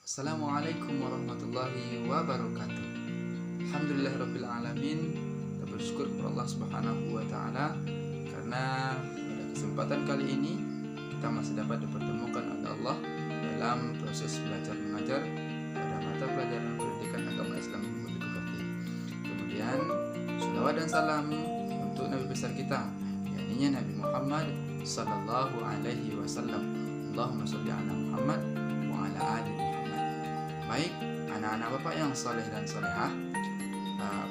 Assalamualaikum warahmatullahi wabarakatuh. Alhamdulillahirrabbilalamin. Kita bersyukur kepada Allah Subhanahu wa Ta'ala karena pada kesempatan kali ini kita masih dapat dipertemukan oleh Allah dalam proses belajar mengajar pada mata pelajaran pendidikan agama Islam yang begitu penting. Kemudian sholawat dan salam untuk Nabi besar kita, yakni Nabi Muhammad sallallahu alaihi wasallam. Allahumma sholli ala Muhammad wa ala ali Muhammad. Baik, anak-anak Bapak yang saleh dan salehah,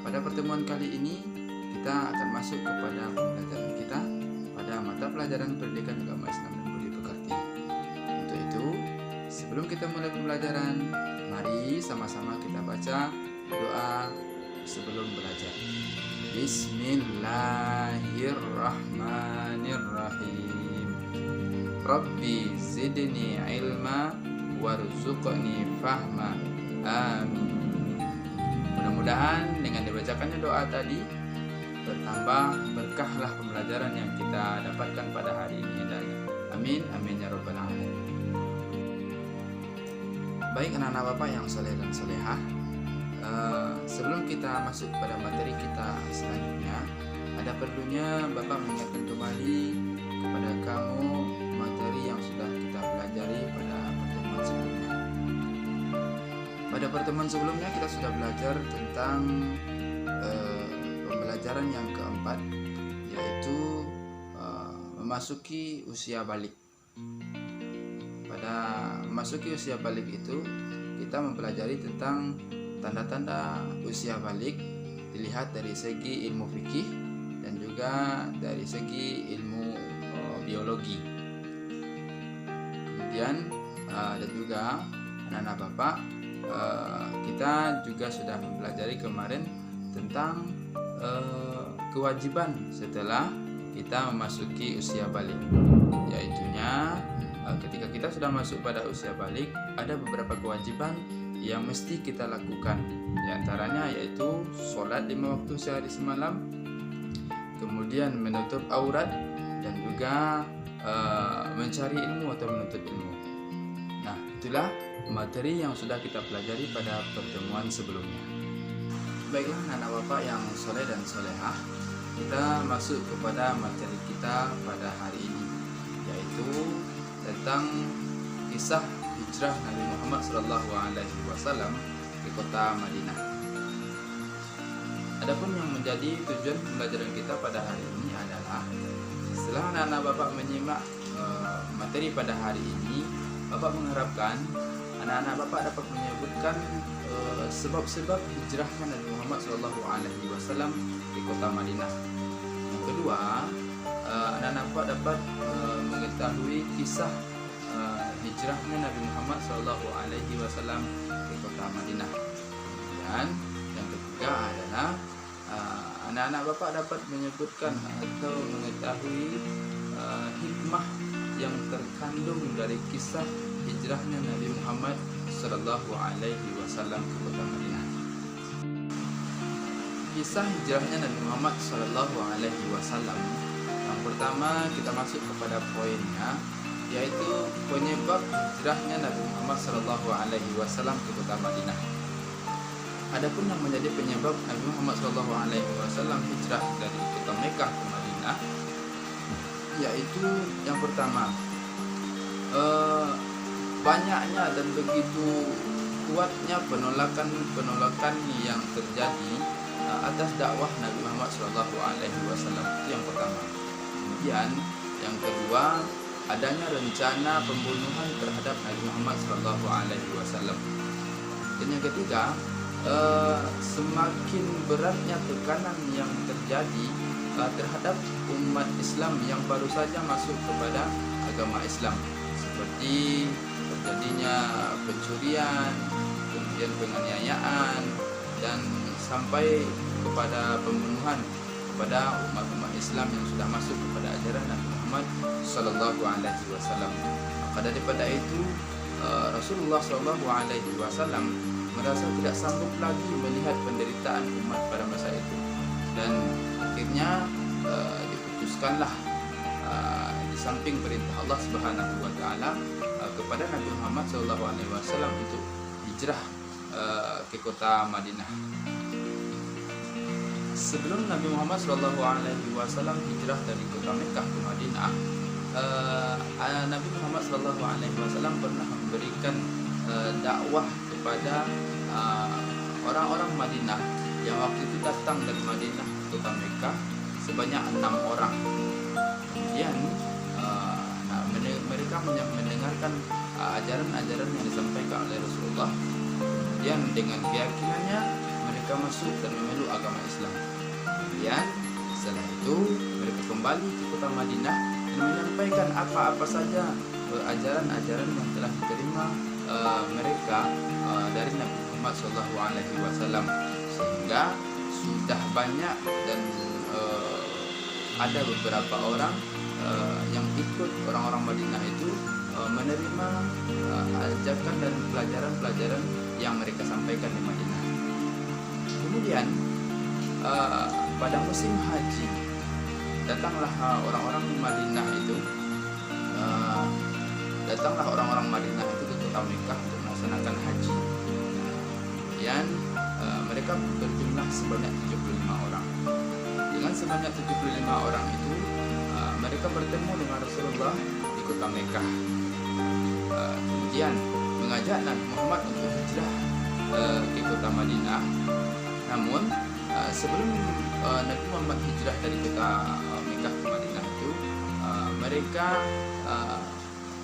pada pertemuan kali ini kita akan masuk kepada pembelajaran kita pada mata pelajaran pendidikan agama Islam dan budi pekerti. Untuk itu, sebelum kita mulai pembelajaran, mari sama-sama kita baca doa sebelum belajar. Bismillahirrahmanirrahim. Rabbi zidni ilma warzuqni fahma. Amin. Mudah-mudahan dengan dibacakannya doa tadi bertambah berkahlah pembelajaran yang kita dapatkan pada hari ini. Amin, amin ya rabbal alamin. Baik anak-anak Bapak yang saleh dan salehah, sebelum kita masuk pada materi kita selanjutnya, ada perlunya Bapak mengingatkan kembali kepada kamu materi yang sudah kita pelajari pada pertemuan sebelumnya. Pada pertemuan sebelumnya kita sudah belajar tentang pembelajaran yang keempat, yaitu memasuki usia balik. Pada memasuki usia balik itu kita mempelajari tentang tanda-tanda usia balik dilihat dari segi ilmu fikih dan juga dari segi ilmu biologi. Kemudian dan juga anak-anak Bapak, kita juga sudah mempelajari kemarin tentang kewajiban setelah kita memasuki usia balik, yaitunya ketika kita sudah masuk pada usia balik ada beberapa kewajiban yang mesti kita lakukan. Di antaranya yaitu sholat 5 waktu sehari semalam, kemudian menutup aurat, dan juga mencari ilmu atau menuntut ilmu. Nah, itulah materi yang sudah kita pelajari pada pertemuan sebelumnya. Baiklah anak Bapak yang soleh dan solehah, kita masuk kepada materi kita pada hari ini, yaitu tentang kisah hijrah Nabi Muhammad SAW ke kota Madinah. Adapun yang menjadi tujuan pembelajaran kita pada hari ini adalah, setelah anak-anak Bapak menyimak materi pada hari ini, Bapak mengharapkan anak-anak Bapak dapat menyebutkan sebab-sebab hijrahnya Nabi Muhammad SAW di kota Madinah. Yang kedua, anak-anak Bapak dapat mengetahui kisah hijrahnya Nabi Muhammad SAW di kota Madinah. Dan yang ketiga adalah anak-anak Bapak dapat menyebutkan atau mengetahui hikmah yang terkandung dari kisah hijrahnya Nabi Muhammad SAW ke kota Madinah. Kisah hijrahnya Nabi Muhammad SAW, yang pertama kita masuk kepada poinnya, yaitu penyebab hijrahnya Nabi Muhammad SAW ke kota Madinah. Adapun yang menjadi penyebab Nabi Muhammad SAW hijrah dari kota Mekah ke Madinah, yaitu yang pertama, banyaknya dan begitu kuatnya penolakan yang terjadi atas dakwah Nabi Muhammad SAW. Itu yang pertama. Kemudian yang kedua, adanya rencana pembunuhan terhadap Nabi Muhammad SAW. Dan yang ketiga, semakin beratnya tekanan yang terjadi terhadap umat Islam yang baru saja masuk kepada agama Islam, seperti terjadinya pencurian, kemudian penganiayaan, dan sampai kepada pembunuhan kepada umat-umat Islam yang sudah masuk kepada ajaran Nabi Muhammad SAW. Maka daripada itu Rasulullah SAW merasa tidak sanggup lagi melihat penderitaan umat pada masa itu, dan akhirnya diputuskanlah di samping perintah Allah Subhanahu wa Ta'ala kepada Nabi Muhammad SAW untuk hijrah ke kota Madinah. Sebelum Nabi Muhammad SAW hijrah dari kota Mekah ke Madinah, Nabi Muhammad SAW pernah memberikan dakwah kepada orang-orang Madinah yang waktu itu datang dari Madinah ke kota Mekah sebanyak 6 orang. Kemudian mereka mendengarkan ajaran-ajaran yang disampaikan oleh Rasulullah. Kemudian dengan keyakinannya mereka masuk dan memeluk agama Islam. Kemudian setelah itu mereka kembali ke kota Madinah dan menyampaikan apa-apa saja ajaran-ajaran yang telah diterima mereka dari Nabi Muhammad SAW, sehingga sudah banyak dan ada beberapa orang yang ikut orang-orang Madinah itu menerima ajakan dan pelajaran-pelajaran yang mereka sampaikan di Madinah. Kemudian pada musim haji datanglah orang-orang Madinah itu ke kota Mekah untuk melaksanakan haji. Kemudian mereka berjumlah sebanyak 75 orang. Dengan sebanyak 75 orang itu mereka bertemu dengan Rasulullah di kota Mekah. Kemudian mengajak Nabi Muhammad untuk hijrah ke kota Madinah. Namun sebelum Nabi Muhammad hijrah dari kota Mekah ke Madinah itu, mereka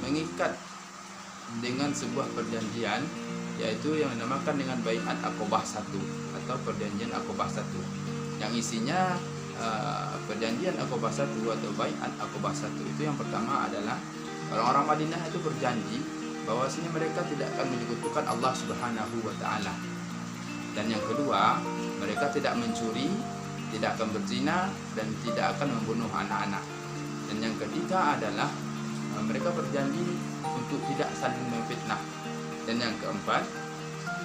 mengikat dengan sebuah perjanjian, yaitu yang dinamakan dengan Bai'at Aqobah 1 atau perjanjian Aqobah 1, yang isinya perjanjian Aqobah 1 atau Bai'at Aqobah 1 itu yang pertama adalah orang-orang Madinah itu berjanji bahwasanya mereka tidak akan menyekutukan Allah Subhanahu wa taala. Dan yang kedua, mereka tidak mencuri, tidak akan berzina, dan tidak akan membunuh anak-anak. Dan yang ketiga adalah mereka berjanji untuk tidak saling memfitnah. Dan yang keempat,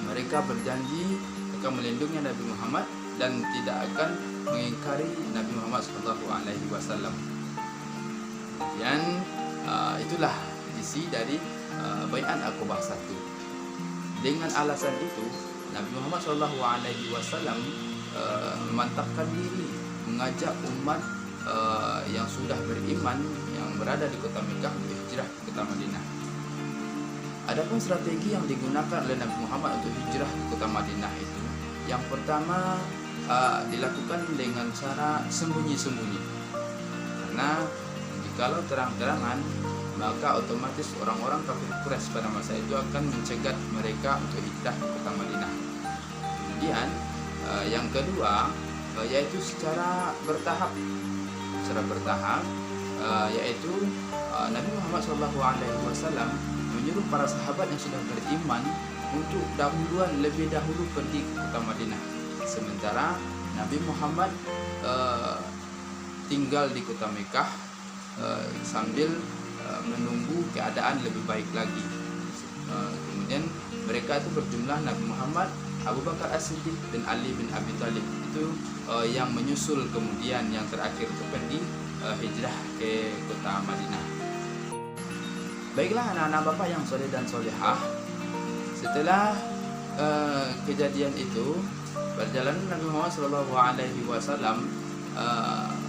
mereka berjanji akan melindungi Nabi Muhammad dan tidak akan mengingkari Nabi Muhammad SAW. Dan itulah isi dari Bai'at Aqobah 1. Dengan alasan itu, Nabi Muhammad SAW memantapkan diri mengajak umat yang sudah beriman yang berada di kota Mekah untuk hijrah ke kota Madinah. Adapun strategi yang digunakan oleh Nabi Muhammad untuk hijrah ke kota Madinah itu, yang pertama dilakukan dengan cara sembunyi-sembunyi. Karena jikalau terang-terangan, maka otomatis orang-orang kafir Quraisy pada masa itu akan mencegat mereka untuk hijrah ke kota Madinah. Kemudian yang kedua yaitu secara bertahap, yaitu Nabi Muhammad SAW menyuruh para sahabat yang sudah beriman untuk lebih dahulu pergi ke kota Madinah, sementara Nabi Muhammad tinggal di kota Mekah sambil menunggu keadaan lebih baik lagi. Kemudian mereka itu berjumlah Nabi Muhammad, Abu Bakar As-Siddiq dan Ali bin Abi Thalib itu yang menyusul kemudian yang terakhir itu pergi hijrah ke kota Madinah. Baiklah anak-anak Bapak yang soleh dan solehah, setelah kejadian itu, perjalanan Nabi Muhammad SAW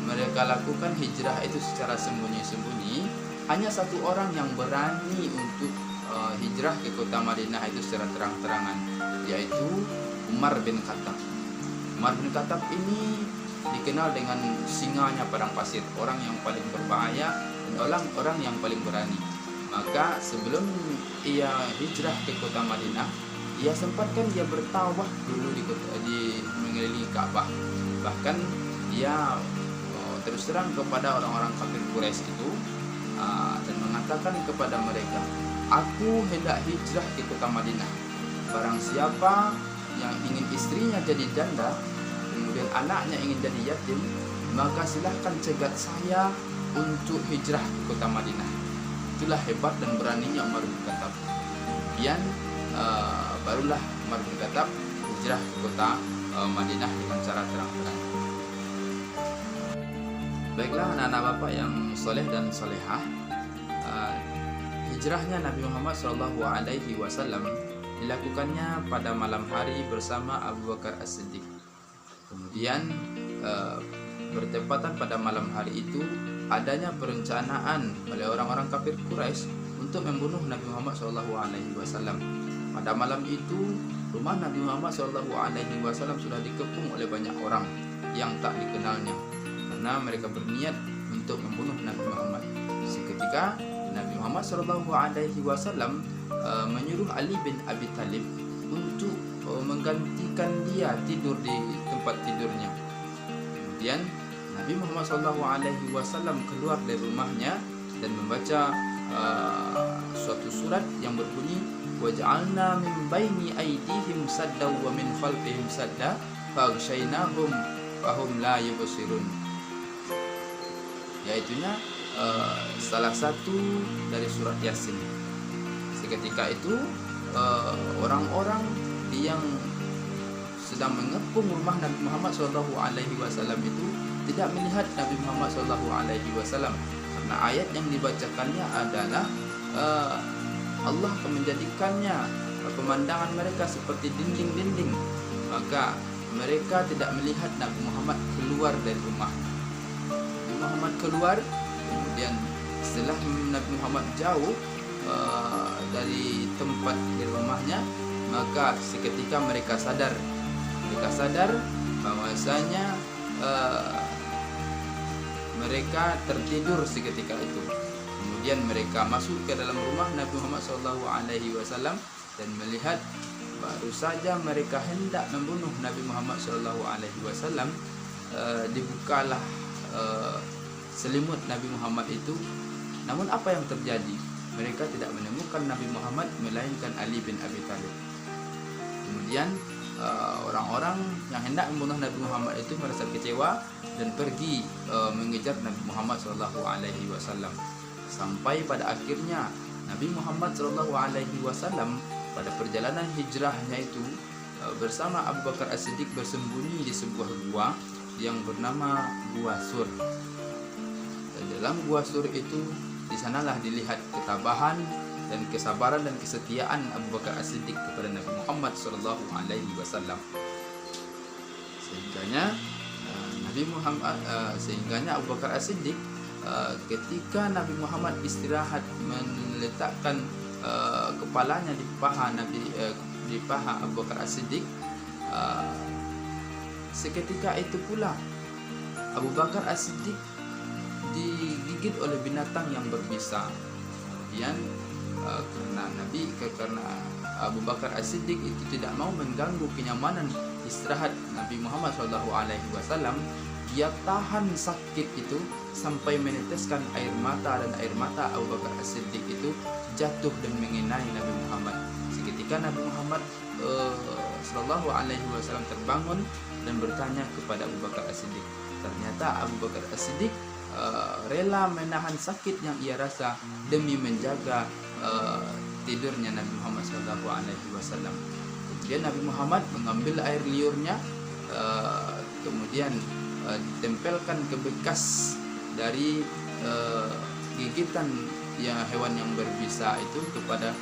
mereka lakukan hijrah itu secara sembunyi-sembunyi. Hanya satu orang yang berani untuk hijrah ke kota Madinah itu secara terang-terangan, yaitu Umar bin Khattab. Umar bin Khattab ini dikenal dengan singanya padang pasir, orang yang paling berbahaya dan orang yang paling berani. Maka sebelum ia hijrah ke kota Madinah, ia sempatkan dia bertawaf dulu di mengelilingi Ka'bah. Bahkan dia terus terang kepada orang-orang kafir Quraisy itu dan mengatakan kepada mereka, "Aku hendak hijrah ke kota Madinah. Barang siapa yang ingin istrinya jadi janda, kemudian anaknya ingin jadi yatim, maka silahkan cegat saya untuk hijrah ke kota Madinah." Itulah hebat dan beraninya Umar bin Khattab. Kemudian barulah Umar bin Khattab hijrah ke kota Madinah dengan cara terang-terang. Baiklah anak-anak Bapak yang soleh dan solehah, hijrahnya Nabi Muhammad SAW dilakukannya pada malam hari bersama Abu Bakar As-Siddiq. Kemudian bertepatan pada malam hari itu adanya perencanaan oleh orang-orang kafir Quraisy untuk membunuh Nabi Muhammad SAW. Pada malam itu rumah Nabi Muhammad SAW sudah dikepung oleh banyak orang yang tak dikenalnya, karena mereka berniat untuk membunuh Nabi Muhammad. Seketika Nabi Muhammad SAW menyuruh Ali bin Abi Thalib untuk menggantikan dia tidur di tempat tidurnya. Kemudian Nabi Muhammad SAW keluar dari rumahnya dan membaca suatu surat yang berbunyi, waj'alna min baini aydihim sadda wa min khalfihim sadda faghshaynahum fahum la yubsirun. Yaitunya salah satu dari surat Yasin. Seketika itu orang-orang yang sedang mengepung rumah Nabi Muhammad SAW itu tidak melihat Nabi Muhammad SAW, karena ayat yang dibacakannya adalah Allah akan menjadikannya pemandangan mereka seperti dinding-dinding, maka mereka tidak melihat Nabi Muhammad keluar dari rumah. Nabi Muhammad keluar, kemudian setelah Nabi Muhammad jauh dari tempat di rumahnya, maka seketika mereka sadar bahwasanya mereka tertidur seketika itu. Kemudian mereka masuk ke dalam rumah Nabi Muhammad SAW dan melihat baru saja mereka hendak membunuh Nabi Muhammad SAW, dibukalah selimut Nabi Muhammad itu. Namun apa yang terjadi? Mereka tidak menemukan Nabi Muhammad melainkan Ali bin Abi Thalib. Kemudian orang-orang yang hendak membunuh Nabi Muhammad itu merasa kecewa dan pergi mengejar Nabi Muhammad SAW. Sampai pada akhirnya Nabi Muhammad SAW pada perjalanan hijrahnya itu bersama Abu Bakar As-Siddiq bersembunyi di sebuah gua yang bernama Gua Sur. Dan dalam Gua Sur itu, di sanalah dilihat ketabahan dan kesabaran dan kesetiaan Abu Bakar As-Siddiq kepada Nabi Muhammad SAW. Sehingga Abu Bakar As-Siddiq ketika Nabi Muhammad istirahat meletakkan kepalanya di paha Abu Bakar As-Siddiq, seketika itu pula Abu Bakar As-Siddiq digigit oleh binatang yang berbisa. Kemudian karena Abu Bakar As-Siddiq itu tidak mau mengganggu kenyamanan istirahat Nabi Muhammad SAW, dia tahan sakit itu sampai meneteskan air mata, dan air mata Abu Bakar As-Siddiq itu jatuh dan mengenai Nabi Muhammad. Seketika Nabi Muhammad SAW terbangun dan bertanya kepada Abu Bakar As-Siddiq. Ternyata Abu Bakar As-Siddiq rela menahan sakit yang ia rasa demi menjaga tidurnya Nabi Muhammad SAW. Kemudian Nabi Muhammad mengambil air liurnya, kemudian ditempelkan ke bekas dari gigitan hewan yang berbisa itu kepada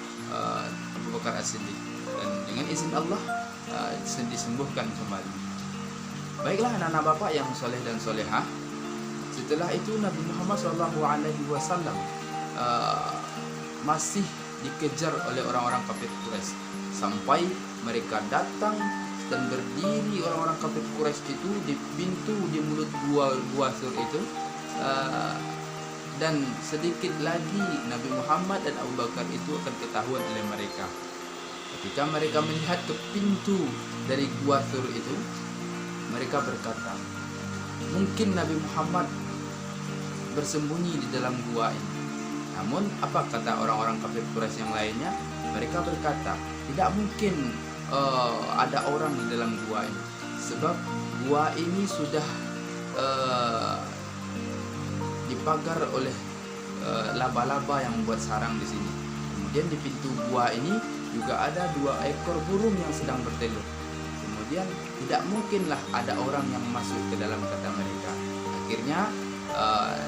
Abu Bakar As-Siddiq, dan dengan izin Allah disembuhkan kembali. Baiklah anak-anak bapak yang soleh dan solehah, setelah itu Nabi Muhammad SAW masih dikejar oleh orang-orang kafir Quraisy sampai mereka datang dan berdiri orang-orang kafir Quraisy itu di pintu di mulut gua Sur itu, dan sedikit lagi Nabi Muhammad dan Abu Bakar itu akan ketahuan oleh mereka. Ketika mereka melihat ke pintu dari gua Sur itu, mereka berkata, mungkin Nabi Muhammad bersembunyi di dalam gua ini. Namun apa kata orang-orang kafir Quraisy yang lainnya? Mereka berkata, tidak mungkin ada orang di dalam gua ini, sebab gua ini sudah dipagar oleh laba-laba yang membuat sarang di sini. Kemudian di pintu gua ini juga ada 2 ekor burung yang sedang bertelur. Kemudian tidak mungkinlah ada orang yang masuk ke dalam, kata mereka. Akhirnya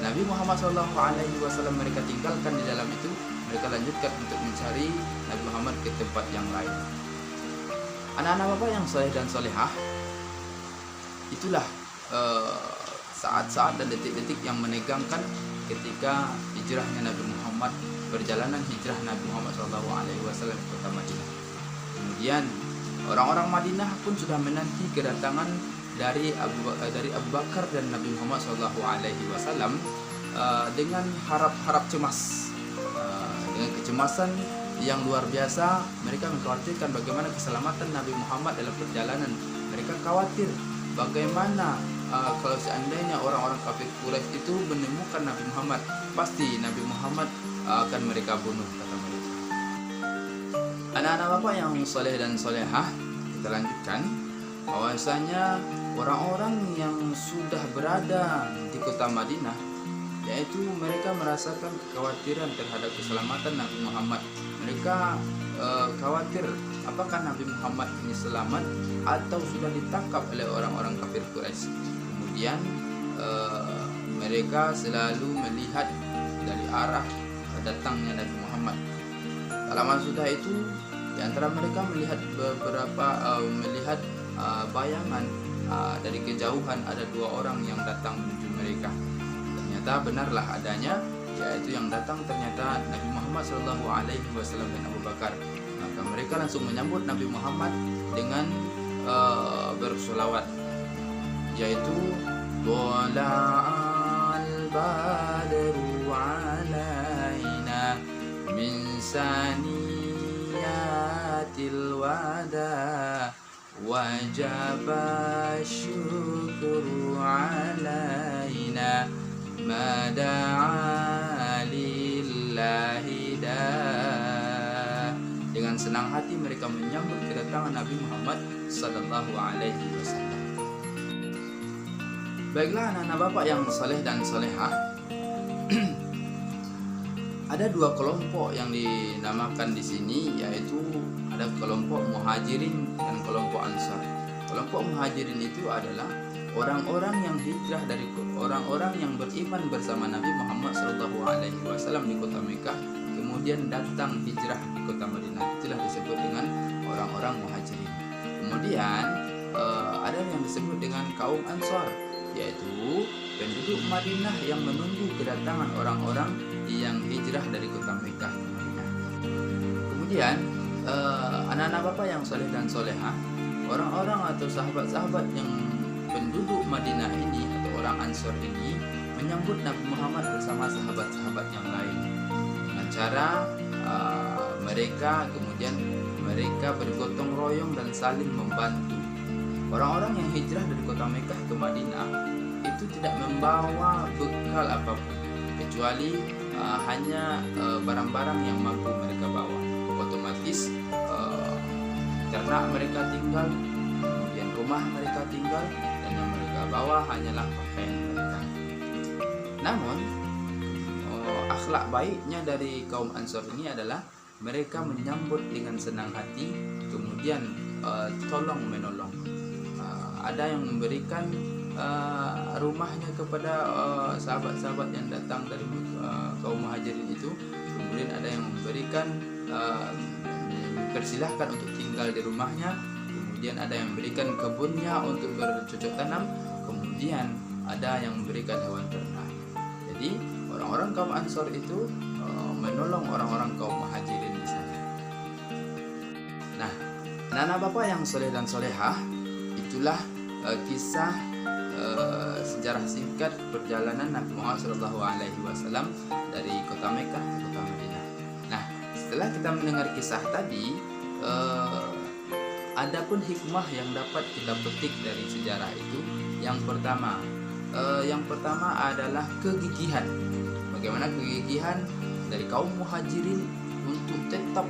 Nabi Muhammad SAW mereka tinggalkan di dalam itu, mereka lanjutkan untuk mencari Nabi Muhammad ke tempat yang lain. Anak-anak Bapak yang soleh dan solehah, itulah saat-saat dan detik-detik yang menegangkan ketika hijrahnya Nabi Muhammad, perjalanan hijrah Nabi Muhammad SAW ke kota Madinah. Kemudian orang-orang Madinah pun sudah menanti kedatangan dari Abu Bakar dan Nabi Muhammad SAW dengan harap-harap cemas, dengan kecemasan yang luar biasa. Mereka mengkhawatirkan bagaimana keselamatan Nabi Muhammad dalam perjalanan. Mereka khawatir bagaimana kalau seandainya orang-orang kafir Quraisy itu menemukan Nabi Muhammad, pasti Nabi Muhammad akan mereka bunuh, kata mereka. Anak-anak Bapak yang soleh dan solehah, kita lanjutkan bahwasanya orang-orang yang sudah berada di kota Madinah, yaitu mereka merasakan kekhawatiran terhadap keselamatan Nabi Muhammad. Mereka khawatir apakah Nabi Muhammad ini selamat atau sudah ditangkap oleh orang-orang kafir Quraisy. Kemudian mereka selalu melihat dari arah datangnya Nabi Muhammad. Tak lama sudah itu, di antara mereka melihat melihat bayangan dari kejauhan ada dua orang yang datang menuju mereka. Ternyata benarlah adanya, yaitu yang datang ternyata Nabi Muhammad SAW dan Abu Bakar. Maka mereka langsung menyambut Nabi Muhammad dengan bersolawat, yaitu Tola'al badru alaina min saniyatil wada wajaba syukru alaina mada'a lillahi da. Dengan senang hati mereka menyambut kedatangan Nabi Muhammad sallallahu alaihi wasallam. Baiklah anak-anak Bapak yang saleh dan salehah, ada dua kelompok yang dinamakan di sini, yaitu ada kelompok Muhajirin dan kelompok Ansar. Kelompok Muhajirin itu adalah orang-orang yang hijrah dari orang-orang yang beriman bersama Nabi Muhammad SAW di kota Mekah, kemudian datang hijrah di kota Madinah. Itulah disebut dengan orang-orang Muhajirin. Kemudian ada yang disebut dengan kaum Ansar, yaitu penduduk Madinah yang menunggu kedatangan orang-orang yang hijrah dari kota Mekah ke Madinah. Kemudian anak-anak Bapak yang soleh dan solehah, orang-orang atau sahabat-sahabat yang penduduk Madinah ini atau orang Ansor ini menyambut Nabi Muhammad bersama sahabat-sahabat yang lain dengan cara mereka bergotong royong dan saling membantu. Orang-orang yang hijrah dari kota Mekah ke Madinah itu tidak membawa bekal apapun kecuali hanya barang-barang yang mampu mereka bawa. Otomatis ternak mereka tinggal, kemudian rumah mereka tinggal, dan yang mereka bawa hanyalah pakaian mereka. Namun akhlak baiknya dari kaum Ansor ini adalah mereka menyambut dengan senang hati, kemudian tolong menolong. Ada yang memberikan rumahnya kepada sahabat-sahabat yang datang dari kaum Muhajirin itu, kemudian ada yang memberikan persilahkan untuk tinggal di rumahnya, kemudian ada yang memberikan kebunnya untuk bercocok tanam, kemudian ada yang memberikan hewan ternak. Jadi orang-orang kaum Ansor itu menolong orang-orang kaum Muhajirin di sana. Nah, anak-anak Bapak yang soleh dan solehah, itulah kisah sejarah singkat perjalanan Nabi Muhammad SAW dari kota Mekah ke kota Madinah. Nah, setelah kita mendengar kisah tadi, ada pun hikmah yang dapat kita petik dari sejarah itu. Yang pertama adalah kegigihan. Bagaimana kegigihan dari kaum Muhajirin untuk tetap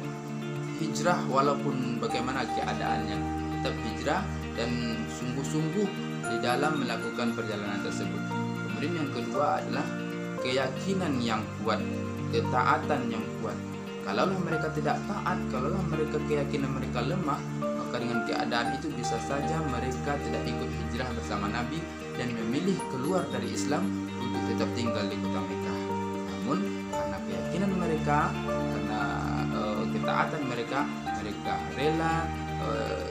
hijrah walaupun bagaimana keadaannya, tetap hijrah dan sungguh-sungguh di dalam melakukan perjalanan tersebut. Kemudian yang kedua adalah keyakinan yang kuat, ketaatan yang kuat. Kalaulah mereka tidak taat, kalaulah mereka keyakinan mereka lemah, maka dengan keadaan itu bisa saja mereka tidak ikut hijrah bersama Nabi dan memilih keluar dari Islam untuk tetap tinggal di kota Mekah. Namun karena keyakinan mereka, ketaatan mereka, mereka rela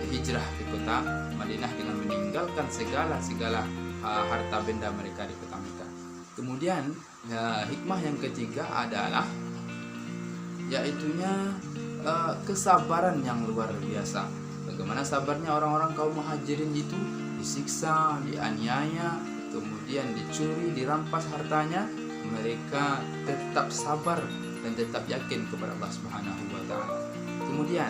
hijrah ke kota Madinah dengan meninggalkan segala harta benda mereka di kota Mekah. Kemudian hikmah yang ketiga adalah yaitunya kesabaran yang luar biasa. Bagaimana sabarnya orang-orang kaum Muhajirin itu, disiksa, dianiaya, kemudian dicuri, dirampas hartanya, mereka tetap sabar dan tetap yakin kepada Allah Subhanahu wa taala. Kemudian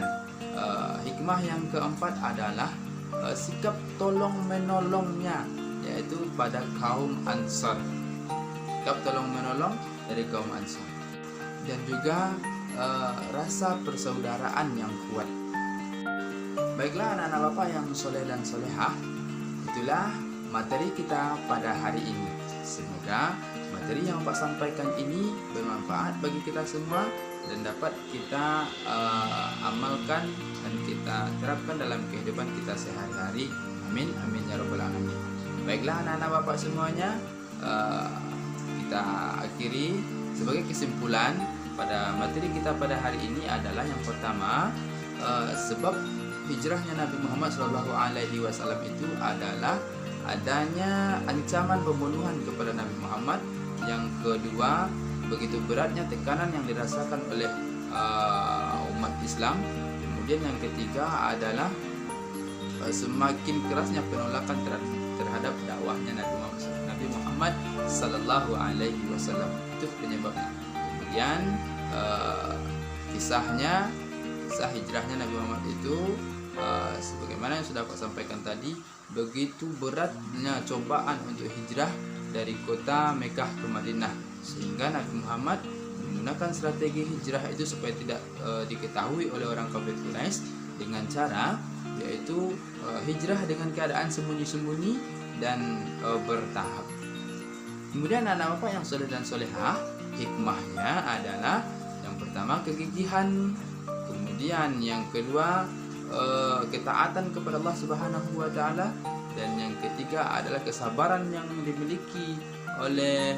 hikmah yang keempat adalah sikap tolong menolongnya, yaitu pada kaum Ansar. Sikap tolong menolong dari kaum Ansar. Dan juga rasa persaudaraan yang kuat. Baiklah anak-anak Bapak yang soleh dan solehah, itulah materi kita pada hari ini. Semoga materi yang Bapak sampaikan ini bermanfaat bagi kita semua dan dapat kita amalkan dan kita terapkan dalam kehidupan kita sehari-hari. Amin, amin ya rabbal alamin. Baiklah anak-anak Bapak semuanya, kita akhiri sebagai kesimpulan pada materi kita pada hari ini adalah yang pertama, sebab hijrahnya Nabi Muhammad SAW itu adalah adanya ancaman pembunuhan kepada Nabi Muhammad. Yang kedua, begitu beratnya tekanan yang dirasakan oleh umat Islam. Kemudian yang ketiga adalah semakin kerasnya penolakan terhadap dakwahnya Nabi Muhammad Sallallahu Alaihi Wasallam. Itu penyebabnya. Kemudian kisah hijrahnya Nabi Muhammad itu sebagaimana yang sudah aku sampaikan tadi, begitu beratnya cobaan untuk hijrah dari kota Mekah ke Madinah, sehingga Nabi Muhammad menggunakan strategi hijrah itu supaya tidak diketahui oleh orang kafir Quraisy dengan cara yaitu hijrah dengan keadaan sembunyi-sembunyi dan bertahap. Kemudian anak bapak yang soleh dan solehah, hikmahnya adalah yang pertama kegigihan, kemudian yang kedua ketaatan kepada Allah Subhanahu wa taala, dan yang ketiga adalah kesabaran yang dimiliki oleh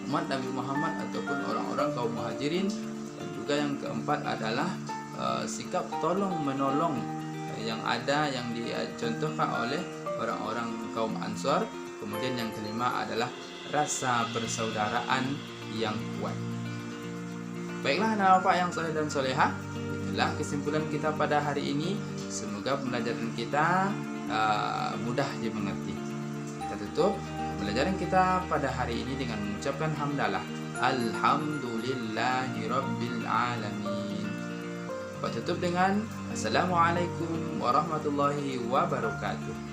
umat Nabi Muhammad ataupun orang-orang kaum Muhajirin, dan juga yang keempat adalah sikap tolong menolong yang dicontohkan oleh orang-orang kaum Ansar. Kemudian yang kelima adalah rasa persaudaraan yang kuat. Baiklah anak bapak yang soleh dan solehah, itulah kesimpulan kita pada hari ini. Semoga pembelajaran kita mudah dimengerti. Kita tutup pembelajaran kita pada hari ini dengan mengucapkan hamdalah, alhamdulillahirabbil alamin. Kita tutup dengan assalamualaikum warahmatullahi wabarakatuh.